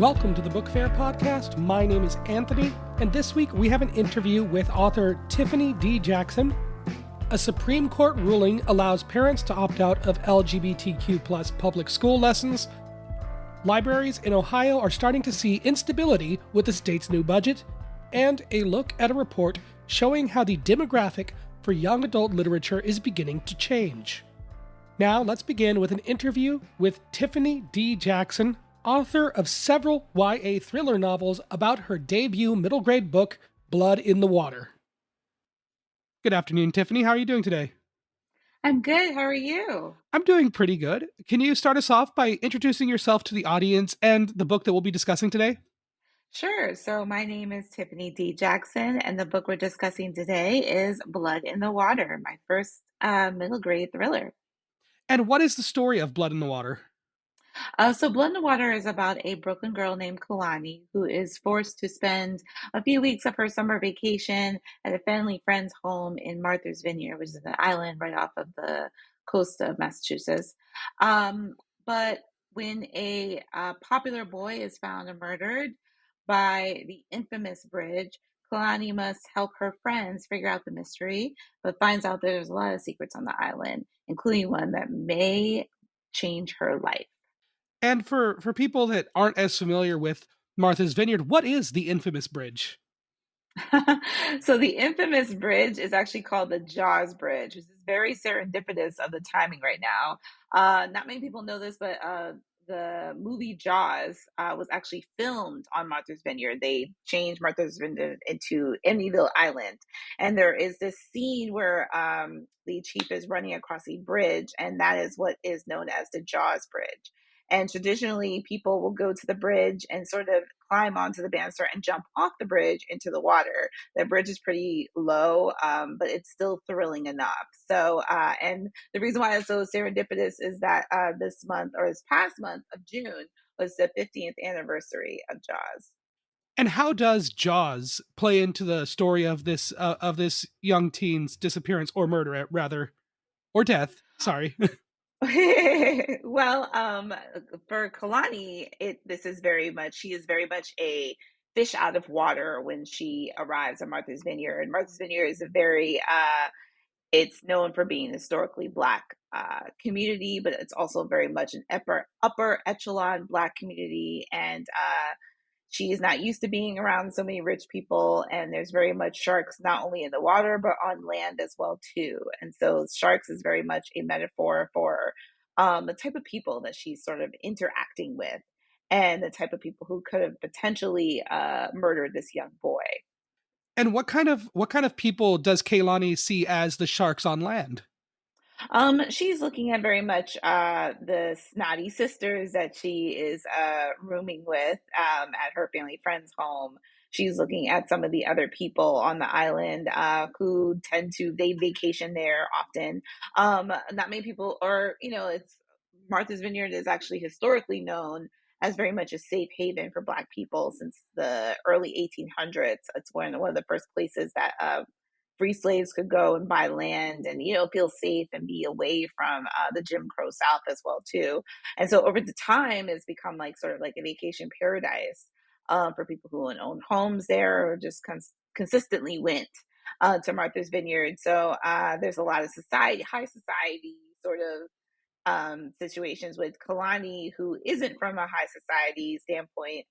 Welcome to the Book Faire podcast. My name is Anthony, and this week we have an interview with author Tiffany D. Jackson. A Supreme Court ruling allows parents to opt out of LGBTQ+ public school lessons. Libraries in Ohio are starting to see instability with the state's new budget, and a look at a report showing how the demographic for young adult literature is beginning to change. Now, let's begin with an interview with Tiffany D. Jackson, author of several YA thriller novels about her debut middle grade book, Blood in the Water. Good afternoon, Tiffany. How are you doing today? I'm good. How are you? I'm doing pretty good. Can you start us off by introducing yourself to the audience and the book that we'll be discussing today? Sure. So, my name is Tiffany D. Jackson, and the book we're discussing today is Blood in the Water, my first middle grade thriller. And what is the story of Blood in the Water? Blood in the Water is about a Brooklyn girl named Kalani who is forced to spend a few weeks of her summer vacation at a family friend's home in Martha's Vineyard, which is an island right off of the coast of Massachusetts. But when a popular boy is found and murdered by the infamous bridge, Kalani must help her friends figure out the mystery, but finds out there's a lot of secrets on the island, including one that may change her life. And for people that aren't as familiar with Martha's Vineyard, what is the infamous bridge? So the infamous bridge is actually called the Jaws Bridge, which is very serendipitous of the timing right now. Not many people know this, but the movie Jaws was actually filmed on Martha's Vineyard. They changed Martha's Vineyard into Amityville Island, and there is this scene where the chief is running across a bridge, and that is what is known as the Jaws Bridge. And traditionally, people will go to the bridge and sort of climb onto the banister and jump off the bridge into the water. The bridge is pretty low, but it's still thrilling enough. And the reason why it's so serendipitous is that this month, or this past month of June, was the 50th anniversary of Jaws. And how does Jaws play into the story of this young teen's disappearance or murder, rather, or death? Sorry. Well, for Kalani, she is very much a fish out of water when she arrives at Martha's Vineyard. Martha's Vineyard is a it's known for being historically Black community, but it's also very much an upper echelon Black community, and she is not used to being around so many rich people, and there's very much sharks not only in the water but on land as well too. And so sharks is very much a metaphor for the type of people that she's sort of interacting with, and the type of people who could have potentially murdered this young boy. And what kind of people does Kalani see as the sharks on land? She's looking at very much the snotty sisters that she is rooming with at her family friend's home. She's looking at some of the other people on the island who tend to they vacation there often. Not many people, or it's Martha's Vineyard is actually historically known as very much a safe haven for Black people since the early 1800s. It's one of the first places that free slaves could go and buy land and feel safe and be away from the Jim Crow South as well too. And so over the time, it's become like sort of like a vacation paradise for people who own homes there or just consistently went to Martha's Vineyard. So there's a lot of high society sort of situations with Kalani, who isn't from a high society standpoint,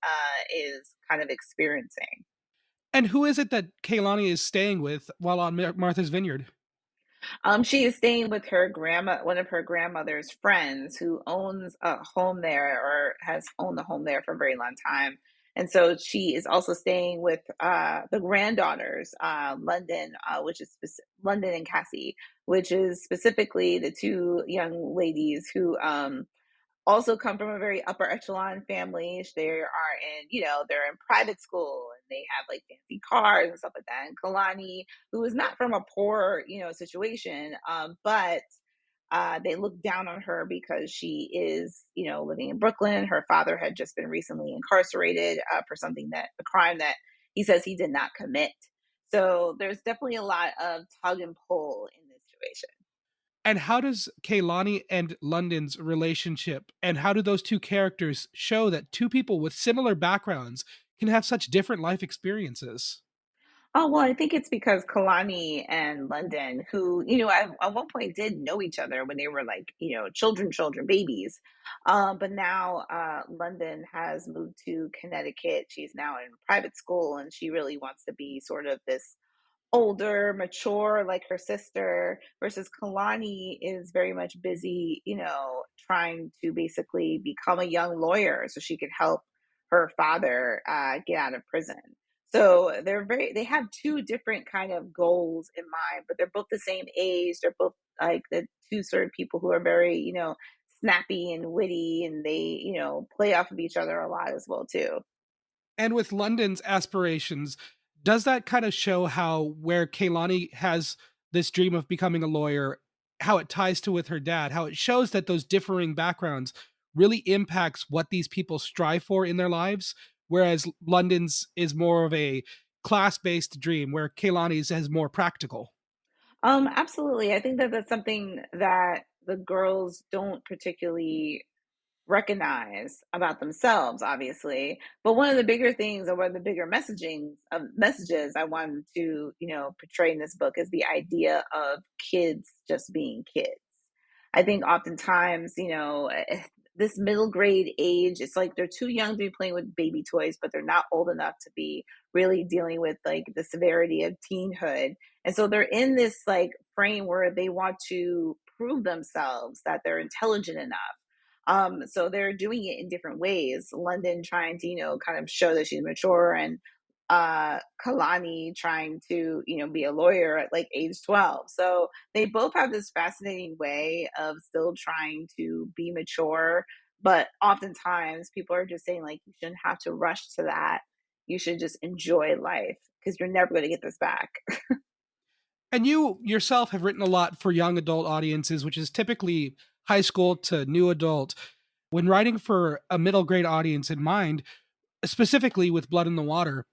is kind of experiencing. And who is it that Kalani is staying with while on Martha's Vineyard? She is staying with her one of her grandmother's friends who owns a home there or has owned the home there for a very long time. And so she is also staying with the granddaughters, London and Cassie, which is specifically the two young ladies who also come from a very upper echelon family. They are they're in private school and they have like fancy cars and stuff like that. And Kalani, who is not from a poor, situation, but they look down on her because she is, living in Brooklyn. Her father had just been recently incarcerated for a crime that he says he did not commit. So there's definitely a lot of tug and pull in this situation. And how does Kalani and London's relationship, and how do those two characters show that two people with similar backgrounds can have such different life experiences? Oh, well, I think it's because Kalani and London, who, at one point did know each other when they were like, children, babies. But now London has moved to Connecticut. She's now in private school and she really wants to be sort of this older, mature like her sister, versus Kalani is very much busy, trying to basically become a young lawyer so she could help her father get out of prison. So they have two different kind of goals in mind, but they're both the same age. They're both like the two sort of people who are very, snappy and witty, and they, play off of each other a lot as well too. And with London's aspirations, does that kind of show how where Kaylani has this dream of becoming a lawyer, how it ties to with her dad, how it shows that those differing backgrounds really impacts what these people strive for in their lives, whereas London's is more of a class-based dream, where Kaylani's is more practical. Absolutely. I think that that's something that the girls don't particularly recognize about themselves, obviously. But one of the bigger things, or one of the bigger messages I wanted to, portray in this book is the idea of kids just being kids. I think oftentimes, this middle grade age, it's like they're too young to be playing with baby toys, but they're not old enough to be really dealing with like the severity of teenhood. And so they're in this like frame where they want to prove themselves that they're intelligent enough. So they're doing it in different ways. London trying to, kind of show that she's mature, and Kalani trying to, be a lawyer at like age 12. So they both have this fascinating way of still trying to be mature. But oftentimes people are just saying, like, you shouldn't have to rush to that. You should just enjoy life because you're never going to get this back. And you yourself have written a lot for young adult audiences, which is typically high school to new adult. When writing for a middle grade audience in mind, specifically with Blood in the Water,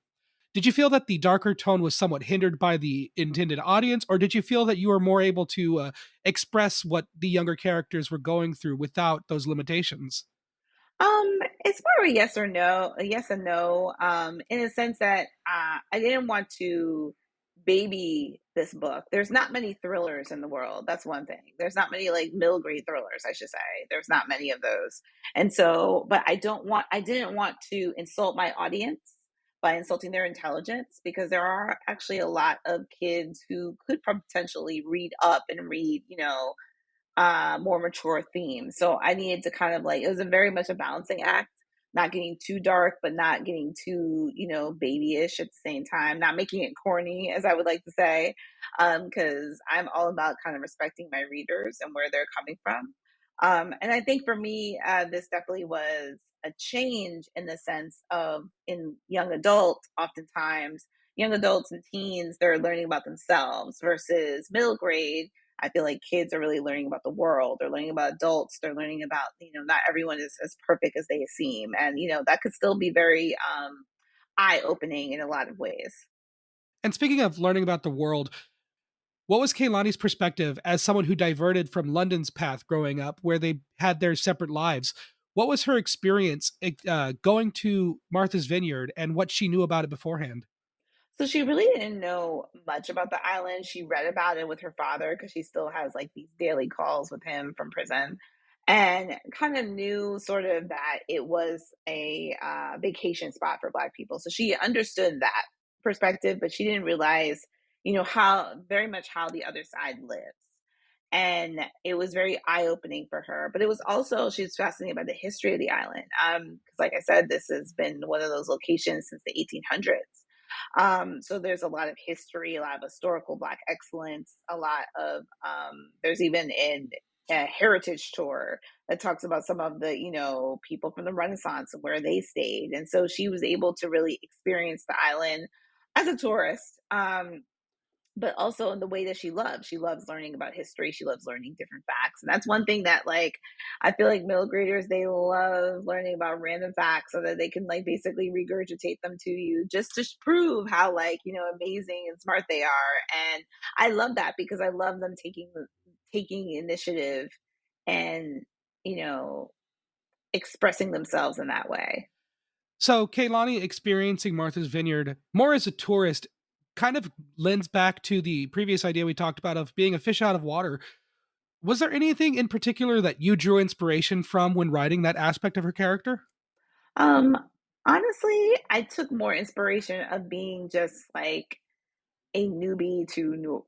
did you feel that the darker tone was somewhat hindered by the intended audience, or did you feel that you were more able to express what the younger characters were going through without those limitations? It's more of a yes or no, a yes and no, in a sense that I didn't want to baby this book. There's not many thrillers in the world. That's one thing. There's not many like middle grade thrillers, I should say. There's not many of those. And so, but I didn't want to insult my audience by insulting their intelligence, because there are actually a lot of kids who could potentially read up and read, more mature themes. So I needed to kind of like, it was a very much a balancing act, not getting too dark, but not getting too, babyish at the same time, not making it corny, as I would like to say, because I'm all about kind of respecting my readers and where they're coming from. And I think for me, this definitely was a change in the sense of in young adults, oftentimes young adults and teens, they're learning about themselves versus middle grade. I feel like kids are really learning about the world. They're learning about adults. They're learning about, not everyone is as perfect as they seem. And, that could still be very eye opening in a lot of ways. And speaking of learning about the world, what was Kaylani's perspective as someone who diverted from London's path growing up, where they had their separate lives? What was her experience going to Martha's Vineyard and what she knew about it beforehand? So she really didn't know much about the island. She read about it with her father because she still has like these daily calls with him from prison, and kind of knew sort of that it was a vacation spot for Black people. So she understood that perspective, but she didn't realize, how very much how the other side lives. And it was very eye opening for her. But it was also, she was fascinated by the history of the island. Because, like I said, this has been one of those locations since the 1800s. So there's a lot of history, a lot of historical Black excellence, a lot of, there's even a heritage tour that talks about some of the, people from the Renaissance and where they stayed. And so she was able to really experience the island as a tourist. But also in the way that she loves. She loves learning about history. She loves learning different facts. And that's one thing that like I feel like middle graders, they love learning about random facts so that they can like basically regurgitate them to you just to prove how like, amazing and smart they are. And I love that because I love them taking initiative and, you know, expressing themselves in that way. So Kalani experiencing Martha's Vineyard more as a tourist kind of lends back to the previous idea we talked about of being a fish out of water. Was there anything in particular that you drew inspiration from when writing that aspect of her character? Um, Honestly, I took more inspiration of being just like a newbie to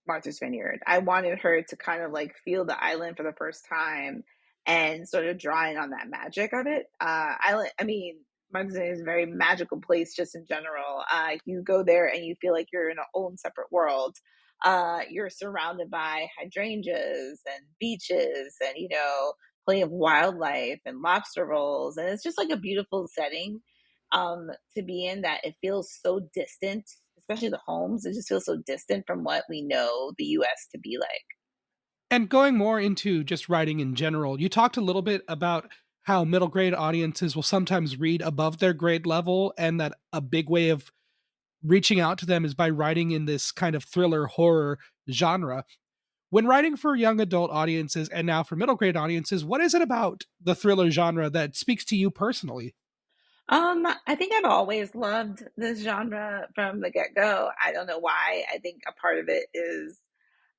Martha's Vineyard. I wanted her to kind of like feel the island for the first time and sort of drawing on that magic of it. I mean, Martha's Vineyard is a very magical place just in general. You go there and you feel like you're in a own separate world. You're surrounded by hydrangeas and beaches and, you know, plenty of wildlife and lobster rolls. And it's just like a beautiful setting to be in, that it feels so distant, especially the homes. It just feels so distant from what we know the US to be like. And going more into just writing in general, you talked a little bit about how middle grade audiences will sometimes read above their grade level, and that a big way of reaching out to them is by writing in this kind of thriller horror genre. When writing for young adult audiences and now for middle grade audiences, what is it about the thriller genre that speaks to you personally? I think I've always loved this genre from the get-go. I don't know why. I think a part of it is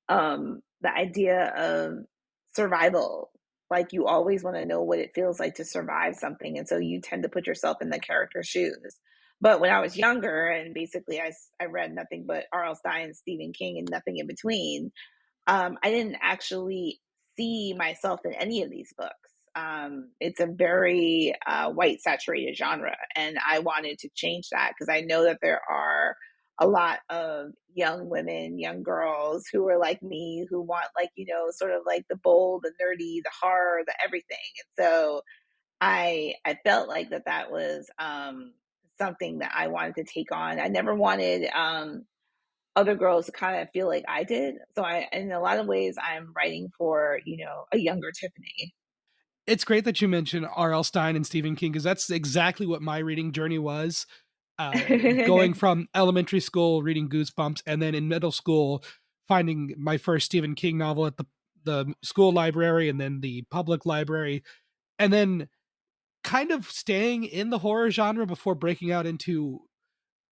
the idea of survival. Like you always want to know what it feels like to survive something. And so you tend to put yourself in the character's shoes. But when I was younger, and basically I read nothing but R.L. Stein, Stephen King, and nothing in between, I didn't actually see myself in any of these books. It's a very white saturated genre, and I wanted to change that because I know that there are a lot of young women, young girls who are like me, who want, like, you know, sort of like the bold, the nerdy, the horror, the everything. And so I felt like that was something that I wanted to take on. I never wanted other girls to kind of feel like I did. So in a lot of ways, I'm writing for, you know, a younger Tiffany. It's great that you mentioned R.L. Stein and Stephen King because that's exactly what my reading journey was. Going from elementary school reading Goosebumps, and then in middle school finding my first Stephen King novel at the school library and then the public library, and then kind of staying in the horror genre before breaking out into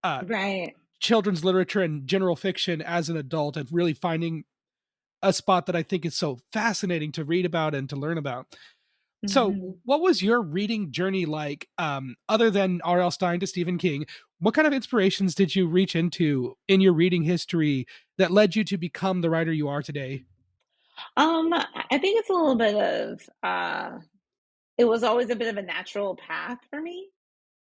uh, Right. children's literature and general fiction as an adult, and really finding a spot that I think is so fascinating to read about and to learn about. So, Mhm. what was your reading journey like, other than R.L. Stein to Stephen King? What kind of inspirations did you reach into in your reading history that led you to become the writer you are today? I think it's a little bit of it was always a bit of a natural path for me.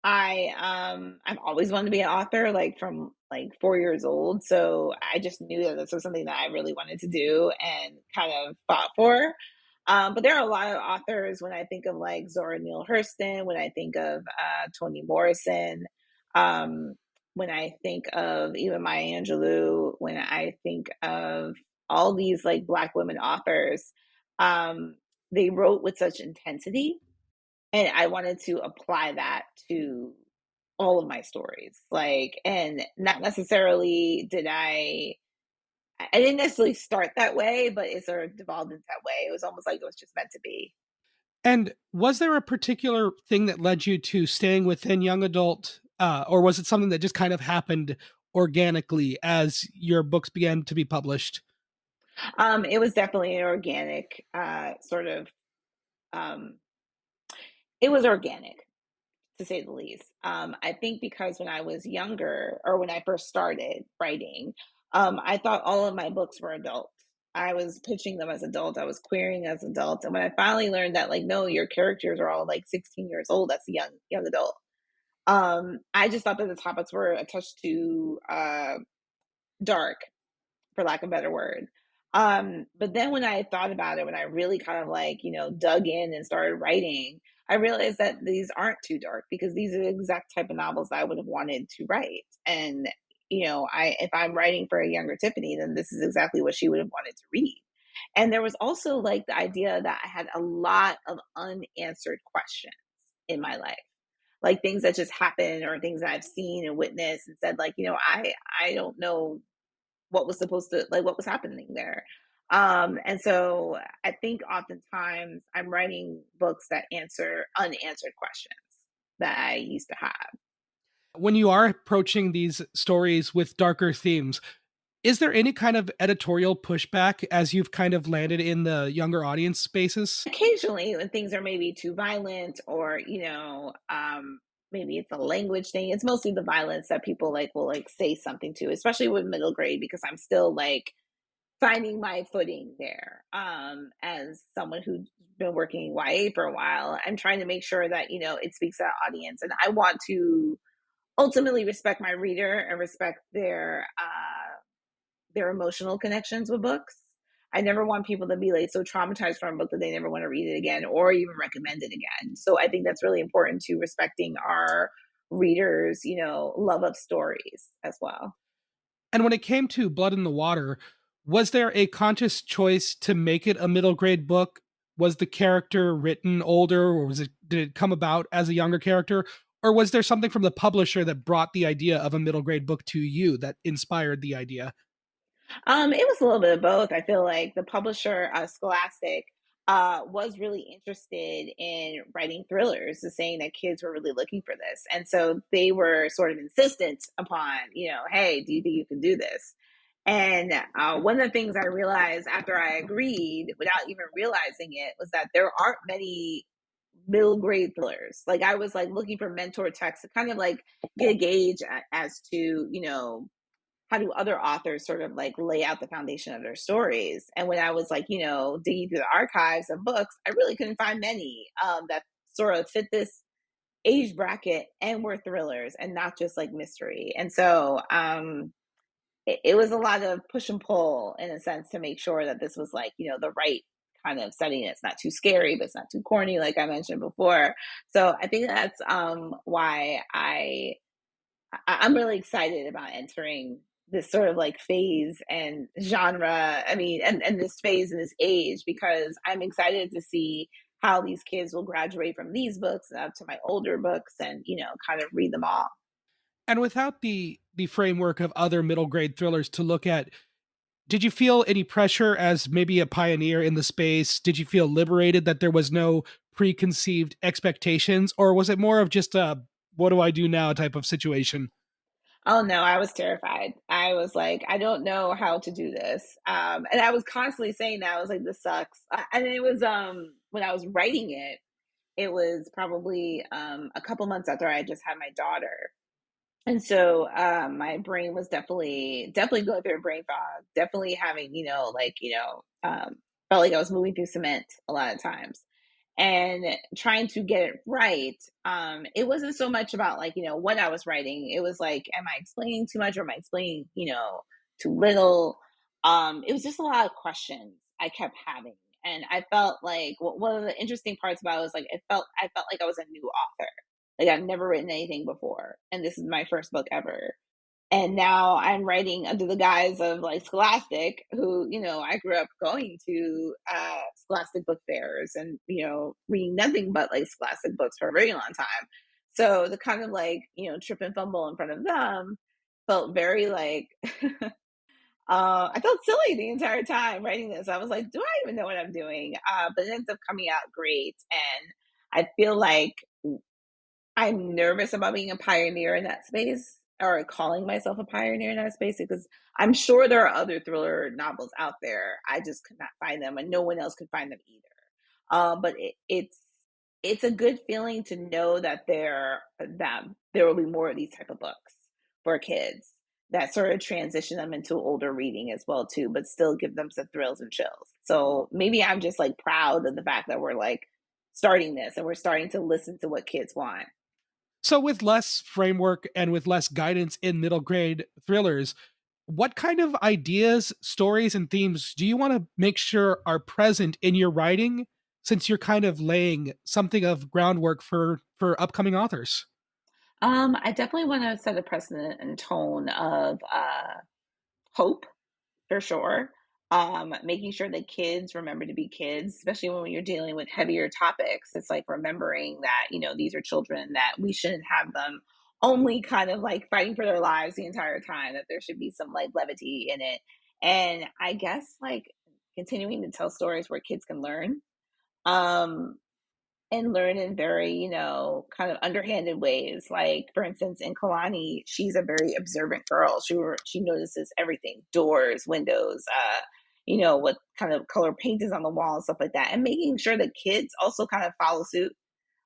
I've always wanted to be an author, like from like 4 years old. So I just knew that this was something that I really wanted to do and kind of fought for. But there are a lot of authors when I think of like Zora Neale Hurston, when I think of Toni Morrison, um, when I think of even Maya Angelou, when I think of all these like Black women authors, um, they wrote with such intensity, and I wanted to apply that to all of my stories. Like, and not necessarily I didn't necessarily start that way, but it sort of devolved into that way. It was almost like it was just meant to be. And was there a particular thing that led you to staying within young adult, or was it something that just kind of happened organically as your books began to be published? It was definitely an organic sort of um it was organic, to say the least. I think because when I was younger, or when I first started writing, I thought all of my books were adult. I was pitching them as adult. I was querying as adult. And when I finally learned that, like, no, your characters are all like 16 years old, that's a young adult. I just thought that the topics were a touch too dark, for lack of a better word. But then when I thought about it, when I really kind of like, you know, dug in and started writing, I realized that these aren't too dark, because these are the exact type of novels that I would have wanted to write. And, you know, if I'm writing for a younger Tiffany, then this is exactly what she would have wanted to read. And there was also like the idea that I had a lot of unanswered questions in my life, like things that just happen or things that I've seen and witnessed and said, like, you know, I don't know what was supposed to like what was happening there. And so I think oftentimes I'm writing books that answer unanswered questions that I used to have. When you are approaching these stories with darker themes, is there any kind of editorial pushback as you've kind of landed in the younger audience spaces? Occasionally, when things are maybe too violent, or maybe it's a language thing. It's mostly the violence that people like will like say something to, especially with middle grade, because I'm still like finding my footing there. As someone who's been working YA for a while, I'm trying to make sure that it speaks to that audience, and I want to ultimately respect my reader and respect their emotional connections with books. I never want people to be like so traumatized from a book that they never want to read it again or even recommend it again. So I think that's really important to respecting our readers, love of stories as well. And when it came to Blood in the Water, was there a conscious choice to make it a middle grade book? Was the character written older, or did it come about as a younger character? Or was there something from the publisher that brought the idea of a middle grade book to you that inspired the idea? It was a little bit of both. I feel like the publisher, Scholastic, was really interested in writing thrillers, saying that kids were really looking for this. And so they were sort of insistent upon, hey, do you think you can do this? And one of the things I realized after I agreed, without even realizing it, was that there aren't many middle grade thrillers. Like I was like looking for mentor texts to kind of like get a gauge as to, how do other authors sort of like lay out the foundation of their stories? And when I was like, digging through the archives of books, I really couldn't find many that sort of fit this age bracket and were thrillers and not just like mystery. And so it was a lot of push and pull in a sense to make sure that this was like, the right kind of setting. It's not too scary, but it's not too corny, like I mentioned before. So I think that's why I'm really excited about entering this sort of like phase and genre. I mean, and this phase and this age, because I'm excited to see how these kids will graduate from these books up to my older books and, kind of read them all. And without the framework of other middle grade thrillers to look at, did you feel any pressure as maybe a pioneer in the space? Did you feel liberated that there was no preconceived expectations, or was it more of just a what do I do now type of situation? Oh no, I was terrified. I was like, I don't know how to do this. And I was constantly saying that. I was like, this sucks. And it was when I was writing it, it was probably a couple months after I just had my daughter. And so my brain was definitely going through a brain fog, definitely having, felt like I was moving through cement a lot of times and trying to get it right. It wasn't so much about like, what I was writing. It was like, am I explaining too much or am I explaining, too little? It was just a lot of questions I kept having. And I felt like one of the interesting parts about it was like, I felt like I was a new author. Like I've never written anything before. And this is my first book ever. And now I'm writing under the guise of like Scholastic, who, I grew up going to Scholastic book fairs and, reading nothing but like Scholastic books for a very long time. So the kind of like, trip and fumble in front of them felt very like, I felt silly the entire time writing this. I was like, do I even know what I'm doing? But it ends up coming out great. And I feel like I'm nervous about being a pioneer in that space or calling myself a pioneer in that space because I'm sure there are other thriller novels out there. I just could not find them, and no one else could find them either. But it's a good feeling to know that there will be more of these type of books for kids that sort of transition them into older reading as well too, but still give them some thrills and chills. So maybe I'm just like proud of the fact that we're like starting this and we're starting to listen to what kids want. So, with less framework and with less guidance in middle grade thrillers, what kind of ideas, stories, and themes do you want to make sure are present in your writing since you're kind of laying something of groundwork for upcoming authors? I definitely want to set a precedent and tone of hope for sure. Making sure that kids remember to be kids, especially when you're dealing with heavier topics. It's like remembering that, these are children, that we shouldn't have them only kind of like fighting for their lives the entire time, that there should be some like levity in it. And I guess like continuing to tell stories where kids can learn. Um, and learn in very, kind of underhanded ways. Like, for instance, in Kalani, she's a very observant girl. She notices everything: doors, windows, what kind of color paint is on the wall and stuff like that. And making sure that kids also kind of follow suit,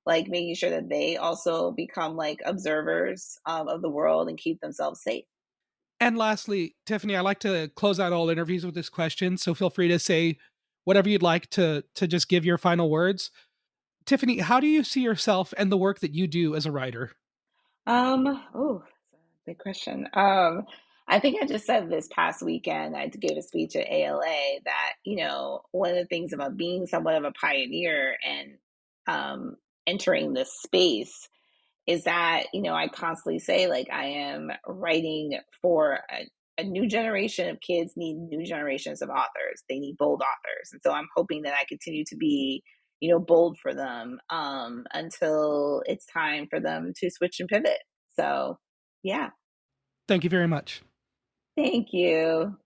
like making sure that they also become like observers of the world and keep themselves safe. And lastly, Tiffany, I like to close out all interviews with this question, so feel free to say whatever you'd like to just give your final words. Tiffany, how do you see yourself and the work that you do as a writer? Oh, that's a big question. I think I just said this past weekend, I gave a speech at ALA that, one of the things about being somewhat of a pioneer and entering this space is that, I constantly say, like, I am writing for a new generation of kids need new generations of authors. They need bold authors. And so I'm hoping that I continue to be, bold for them until it's time for them to switch and pivot. So, yeah, Thank you very much. thank you.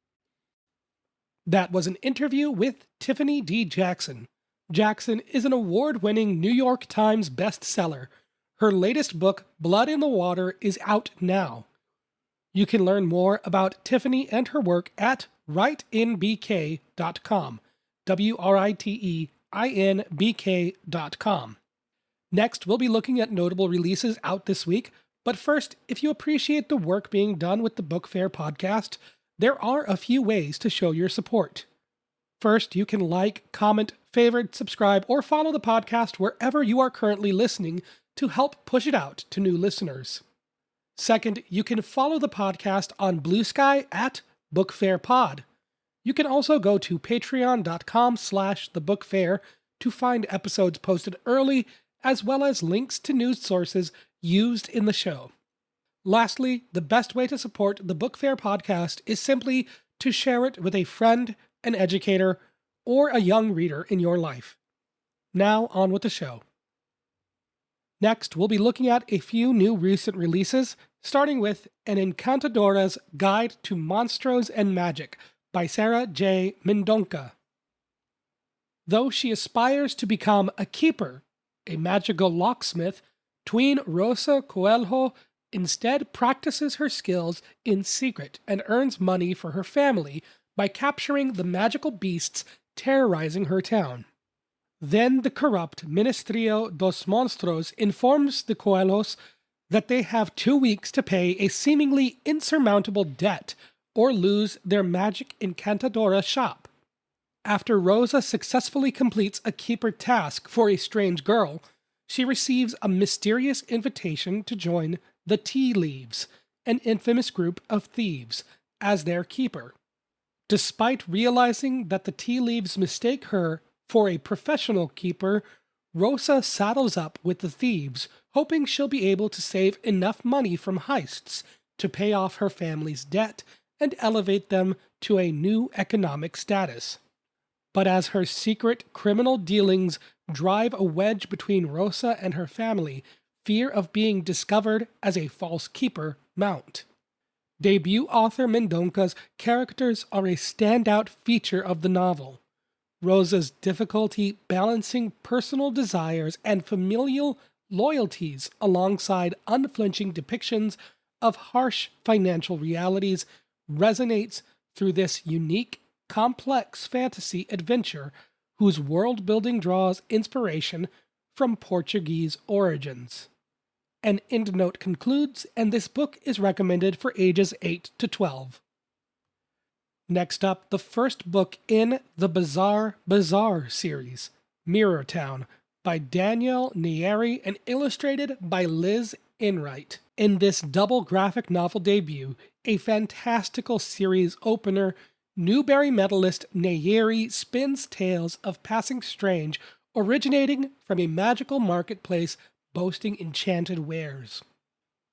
That was an interview with Tiffany D. Jackson. Jackson is an award winning New York Times bestseller. Her latest book, Blood in the Water, is out now. You can learn more about Tiffany and her work at writeinbk.com. WRITEINBK.com. Next, we'll be looking at notable releases out this week. But first, if you appreciate the work being done with the Book Faire podcast, there are a few ways to show your support. First, you can like, comment, favorite, subscribe, or follow the podcast wherever you are currently listening to help push it out to new listeners. Second, you can follow the podcast on Blue Sky at BookFairPod. You can also go to patreon.com/thebookfair to find episodes posted early, as well as links to news sources used in the show. Lastly, the best way to support the Book Faire podcast is simply to share it with a friend, an educator, or a young reader in your life. Now, on with the show. Next, we'll be looking at a few new recent releases, starting with an Encantadora's Guide to Monstros and Magic by Sarah J. Mendonca. Though she aspires to become a keeper, a magical locksmith, tween Rosa Coelho instead practices her skills in secret and earns money for her family by capturing the magical beasts terrorizing her town. Then the corrupt Ministerio dos Monstros informs the Coelhos that they have 2 weeks to pay a seemingly insurmountable debt or lose their magic Encantadora shop. After Rosa successfully completes a keeper task for a strange girl, she receives a mysterious invitation to join the Tea Leaves, an infamous group of thieves, as their keeper. Despite realizing that the Tea Leaves mistake her for a professional keeper, Rosa saddles up with the thieves, hoping she'll be able to save enough money from heists to pay off her family's debt and elevate them to a new economic status. But as her secret criminal dealings drive a wedge between Rosa and her family, fear of being discovered as a false keeper mount. Debut author Mendonca's characters are a standout feature of the novel. Rosa's difficulty balancing personal desires and familial loyalties alongside unflinching depictions of harsh financial realities resonates through this unique, complex fantasy adventure whose world-building draws inspiration from Portuguese origins. An endnote concludes, and this book is recommended for ages 8 to 12. Next up, the first book in the Bazaar series, Mirror Town, by Danielle Nayeri and illustrated by Liz Enright. In this double graphic novel debut, a fantastical series opener, Newbery medalist Nayeri spins tales of passing strange originating from a magical marketplace boasting enchanted wares.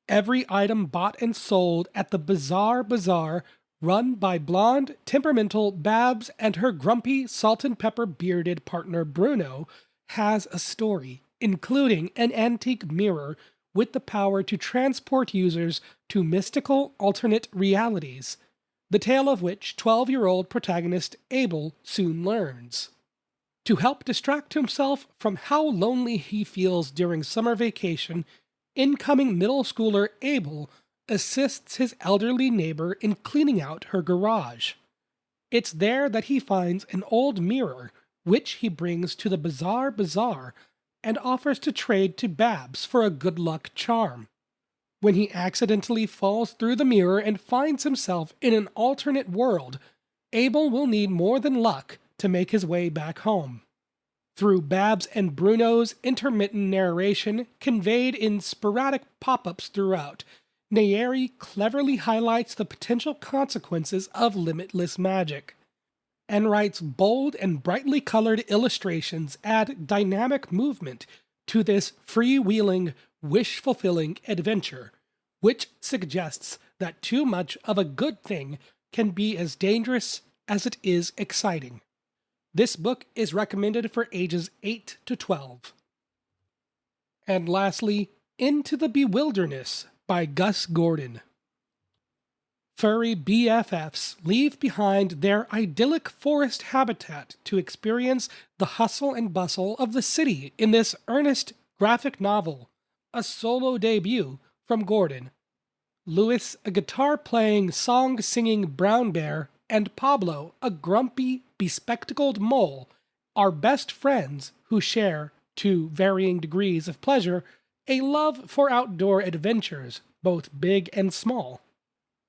Every item bought and sold at the Bazaar, run by blonde, temperamental Babs and her grumpy, salt and pepper bearded partner Bruno, has a story, including an antique mirror with the power to transport users to mystical alternate realities, the tale of which 12-year-old protagonist Abel soon learns. To help distract himself from how lonely he feels during summer vacation, incoming middle schooler Abel assists his elderly neighbor in cleaning out her garage. It's there that he finds an old mirror, which he brings to the Bazaar and offers to trade to Babs for a good luck charm. When he accidentally falls through the mirror and finds himself in an alternate world, Abel will need more than luck to make his way back home. Through Babs and Bruno's intermittent narration, conveyed in sporadic pop-ups throughout, Nayeri cleverly highlights the potential consequences of limitless magic. Enright's bold and brightly colored illustrations add dynamic movement to this freewheeling, wish-fulfilling adventure, which suggests that too much of a good thing can be as dangerous as it is exciting. This book is recommended for ages 8 to 12. And lastly, Into the Bewilderness by Gus Gordon. Furry BFFs leave behind their idyllic forest habitat to experience the hustle and bustle of the city in this earnest graphic novel, a solo debut from Gordon. Louis, a guitar-playing, song-singing brown bear, and Pablo, a grumpy, bespectacled mole, are best friends who share, to varying degrees of pleasure, a love for outdoor adventures, both big and small.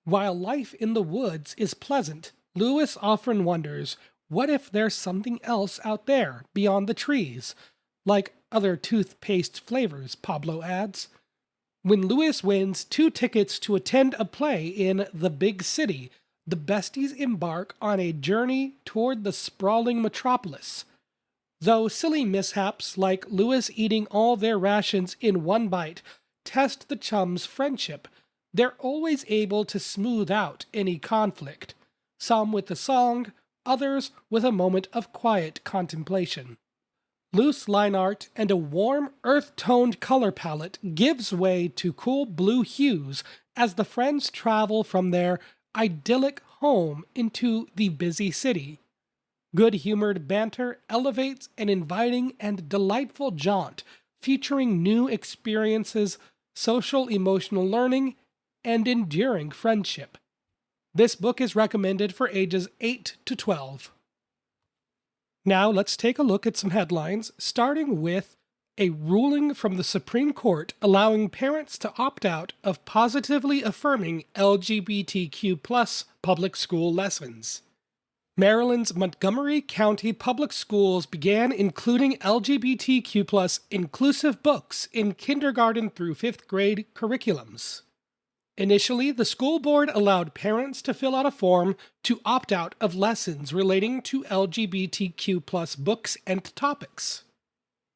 While life in the woods is pleasant, Louis often wonders, what if there's something else out there beyond the trees? Like other toothpaste flavors, Pablo adds. When Louis wins 2 tickets to attend a play in the big city, the besties embark on a journey toward the sprawling metropolis. Though silly mishaps like Louis eating all their rations in one bite test the chums' friendship, they're always able to smooth out any conflict, some with a song, others with a moment of quiet contemplation. Loose line art and a warm, earth-toned color palette gives way to cool blue hues as the friends travel from their idyllic home into the busy city. Good-humored banter elevates an inviting and delightful jaunt featuring new experiences, social emotional learning, and enduring friendship. This book is recommended for ages 8 to 12. Now let's take a look at some headlines, starting with a ruling from the Supreme Court allowing parents to opt out of positively affirming LGBTQ+ public school lessons. Maryland's Montgomery County Public Schools began including LGBTQ+ inclusive books in kindergarten through 5th grade curriculums. Initially, the school board allowed parents to fill out a form to opt out of lessons relating to LGBTQ+ books and topics.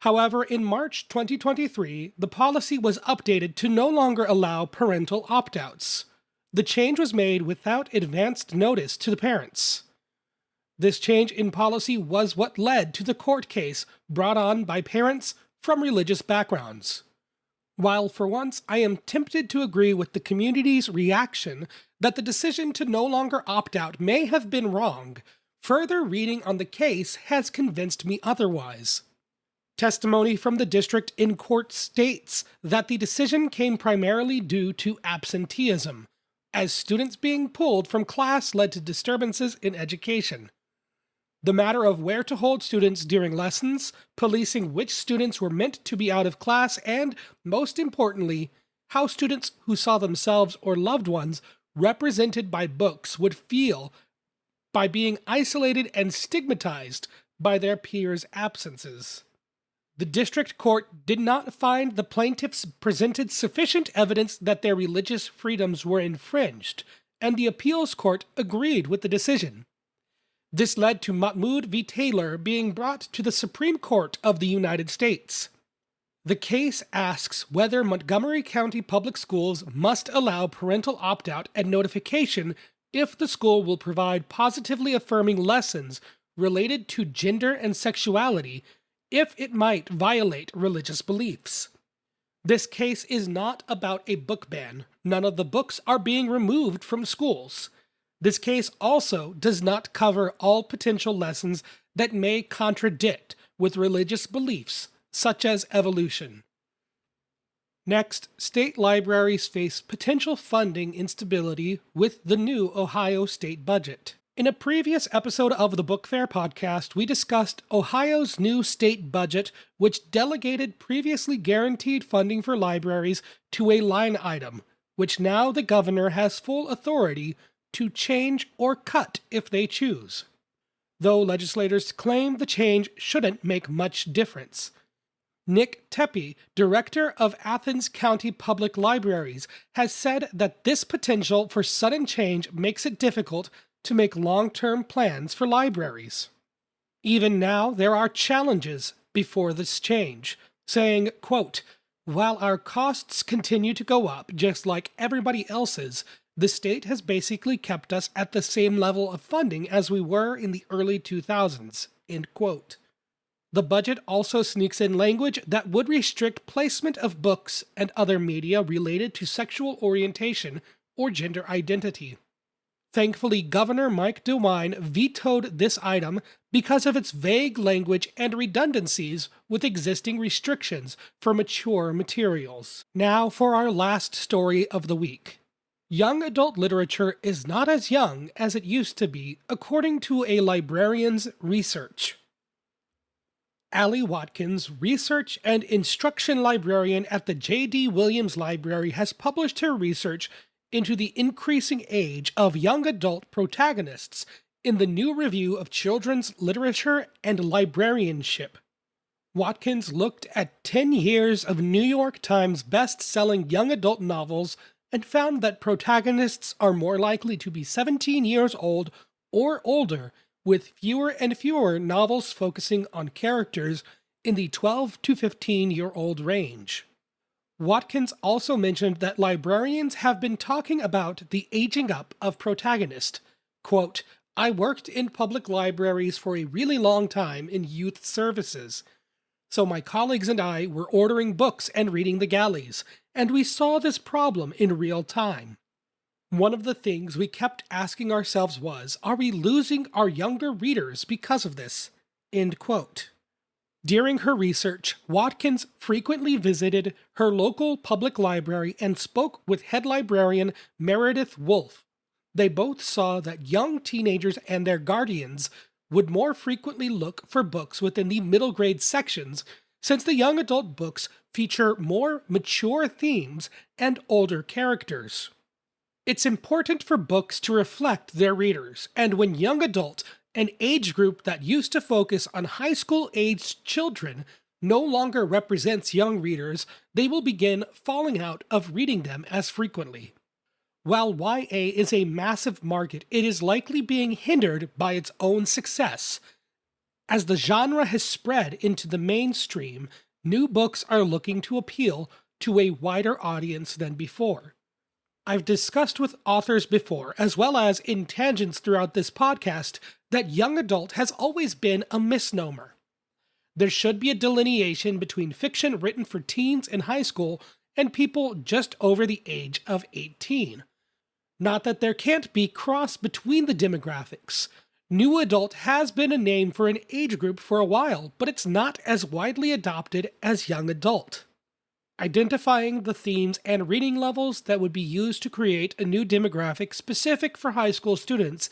However, in March 2023, the policy was updated to no longer allow parental opt-outs. The change was made without advanced notice to the parents. This change in policy was what led to the court case brought on by parents from religious backgrounds. While for once I am tempted to agree with the community's reaction that the decision to no longer opt out may have been wrong, further reading on the case has convinced me otherwise. Testimony from the district in court states that the decision came primarily due to absenteeism, as students being pulled from class led to disturbances in education. The matter of where to hold students during lessons, policing which students were meant to be out of class, and, most importantly, how students who saw themselves or loved ones represented by books would feel by being isolated and stigmatized by their peers' absences. The district court did not find the plaintiffs presented sufficient evidence that their religious freedoms were infringed, and the appeals court agreed with the decision. This led to Mahmoud v. Taylor being brought to the Supreme Court of the United States. The case asks whether Montgomery County Public Schools must allow parental opt-out and notification if the school will provide positively affirming lessons related to gender and sexuality if it might violate religious beliefs. This case is not about a book ban. None of the books are being removed from schools. This case also does not cover all potential lessons that may contradict with religious beliefs, such as evolution. Next, state libraries face potential funding instability with the new Ohio state budget. In a previous episode of the Book Faire podcast, we discussed Ohio's new state budget, which delegated previously guaranteed funding for libraries to a line item, which now the governor has full authority to change or cut if they choose. Though legislators claim the change shouldn't make much difference. Nick Tepe, director of Athens County Public Libraries, has said that this potential for sudden change makes it difficult to make long-term plans for libraries. Even now, there are challenges before this change, saying, quote, "While our costs continue to go up just like everybody else's, the state has basically kept us at the same level of funding as we were in the early 2000s, end quote. The budget also sneaks in language that would restrict placement of books and other media related to sexual orientation or gender identity. Thankfully, Governor Mike DeWine vetoed this item because of its vague language and redundancies with existing restrictions for mature materials. Now for our last story of the week. Young adult literature is not as young as it used to be, according to a librarian's research. Allie Watkins, research and instruction librarian at the J.D. Williams Library, has published her research into the increasing age of young adult protagonists in the new review of children's literature and librarianship. Watkins looked at 10 years of New York Times best-selling young adult novels and found that protagonists are more likely to be 17 years old or older, with fewer and fewer novels focusing on characters in the 12 to 15-year-old range. Watkins also mentioned that librarians have been talking about the aging up of protagonists. Quote, "I worked in public libraries for a really long time in youth services. So my colleagues and I were ordering books and reading the galleys, and we saw this problem in real time. One of the things we kept asking ourselves was, are we losing our younger readers because of this?" End quote. During her research, Watkins frequently visited her local public library and spoke with head librarian Meredith Wolfe. They both saw that young teenagers and their guardians would more frequently look for books within the middle grade sections, since the young adult books feature more mature themes and older characters. It's important for books to reflect their readers, and when young adult, an age group that used to focus on high school-aged children, no longer represents young readers, they will begin falling out of reading them as frequently. While YA is a massive market, it is likely being hindered by its own success. As the genre has spread into the mainstream, new books are looking to appeal to a wider audience than before. I've discussed with authors before, as well as in tangents throughout this podcast, that young adult has always been a misnomer. There should be a delineation between fiction written for teens in high school and people just over the age of 18. Not that there can't be cross between the demographics. New adult has been a name for an age group for a while, but it's not as widely adopted as young adult. Identifying the themes and reading levels that would be used to create a new demographic specific for high school students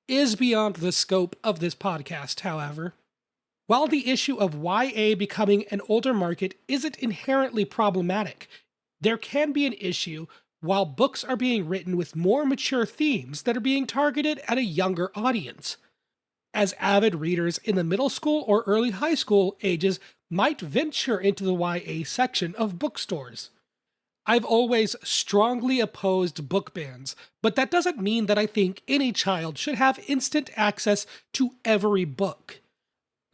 is beyond the scope of this podcast, however. While the issue of YA becoming an older market isn't inherently problematic, there can be an issue while books are being written with more mature themes that are being targeted at a younger audience. As avid readers in the middle school or early high school ages might venture into the YA section of bookstores. I've always strongly opposed book bans, but that doesn't mean that I think any child should have instant access to every book.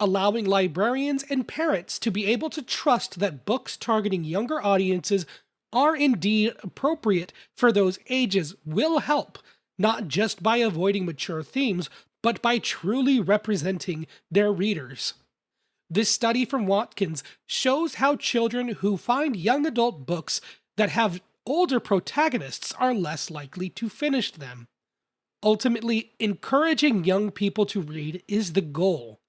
Allowing librarians and parents to be able to trust that books targeting younger audiences are indeed appropriate for those ages will help, not just by avoiding mature themes, but by truly representing their readers. This study from Watkins shows how children who find young adult books that have older protagonists are less likely to finish them. Ultimately, encouraging young people to read is the goal,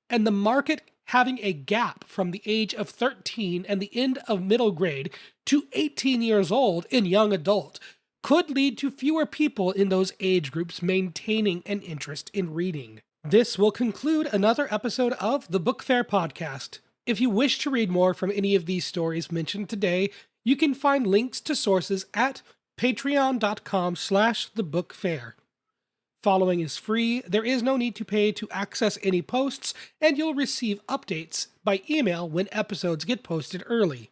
and the market having a gap from the age of 13 and the end of middle grade to 18 years old in young adult could lead to fewer people in those age groups maintaining an interest in reading. This will conclude another episode of the Book Faire podcast. If you wish to read more from any of these stories mentioned today, you can find links to sources at patreon.com/thebookfair. Following is free, there is no need to pay to access any posts, and you'll receive updates by email when episodes get posted early.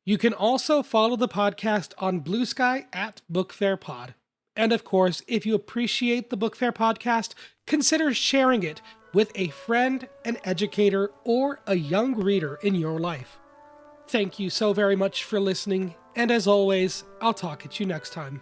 You can also follow the podcast on Blue Sky at BookFairPod. And of course, if you appreciate the Book Faire podcast, consider sharing it with a friend, an educator, or a young reader in your life. Thank you so very much for listening, and as always, I'll talk at you next time.